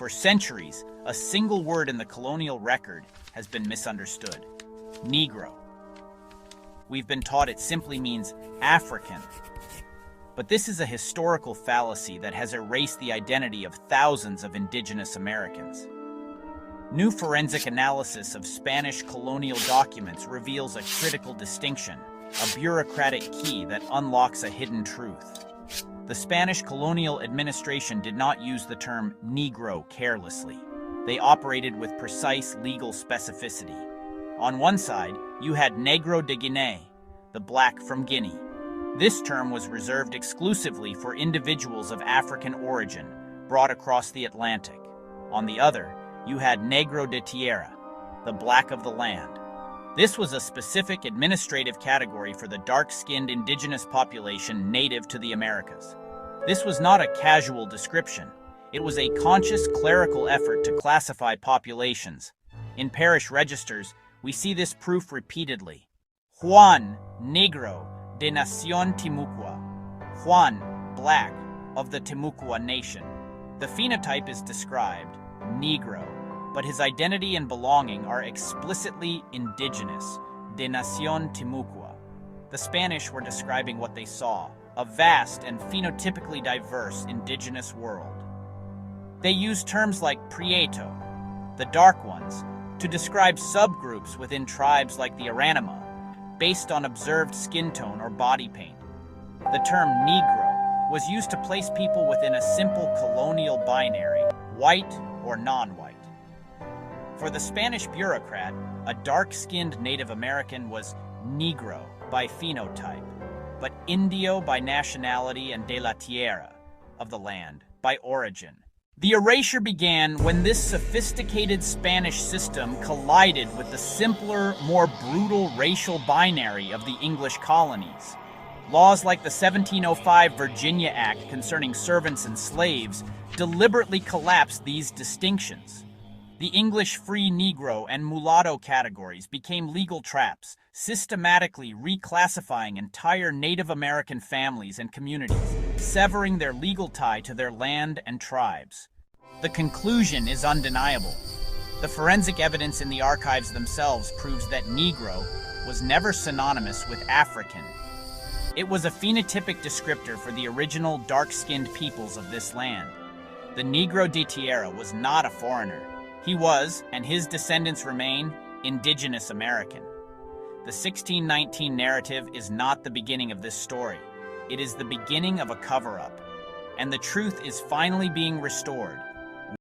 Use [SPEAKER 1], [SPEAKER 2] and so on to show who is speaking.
[SPEAKER 1] For centuries, a single word in the colonial record has been misunderstood: Negro. We've been taught it simply means African. But this is a historical fallacy that has erased the identity of thousands of indigenous Americans. New forensic analysis of Spanish colonial documents reveals a critical distinction, a bureaucratic key that unlocks a hidden truth. The Spanish colonial administration did not use the term Negro carelessly. They operated with precise legal specificity. On one side, you had Negro de Guinea, the black from Guinea. This term was reserved exclusively for individuals of African origin brought across the Atlantic. On the other, you had Negro de Tierra, the black of the land. This was a specific administrative category for the dark-skinned indigenous population native to the Americas. This was not a casual description. It was a conscious clerical effort to classify populations. In parish registers, we see this proof repeatedly. Juan Negro de Nación Timucua. Juan, black, of the Timucua nation. The phenotype is described, Negro, but his identity and belonging are explicitly indigenous, de Nación Timucua. The Spanish were describing what they saw, a vast and phenotypically diverse indigenous world. They used terms like Prieto, the dark ones, to describe subgroups within tribes like the Aranima, based on observed skin tone or body paint. The term Negro was used to place people within a simple colonial binary, white or non-white. For the Spanish bureaucrat, a dark-skinned Native American was Negro by phenotype, but Indio by nationality and de la tierra, of the land, by origin. The erasure began when this sophisticated Spanish system collided with the simpler, more brutal racial binary of the English colonies. Laws like the 1705 Virginia Act concerning servants and slaves deliberately collapsed these distinctions. The English free Negro and mulatto categories became legal traps, systematically reclassifying entire Native American families and communities, severing their legal tie to their land and tribes. The conclusion is undeniable. The forensic evidence in the archives themselves proves that Negro was never synonymous with African. It was a phenotypic descriptor for the original dark-skinned peoples of this land. The Negro de Tierra was not a foreigner. He was, and his descendants remain, indigenous American. The 1619 narrative is not the beginning of this story. It is the beginning of a cover-up. And the truth is finally being restored.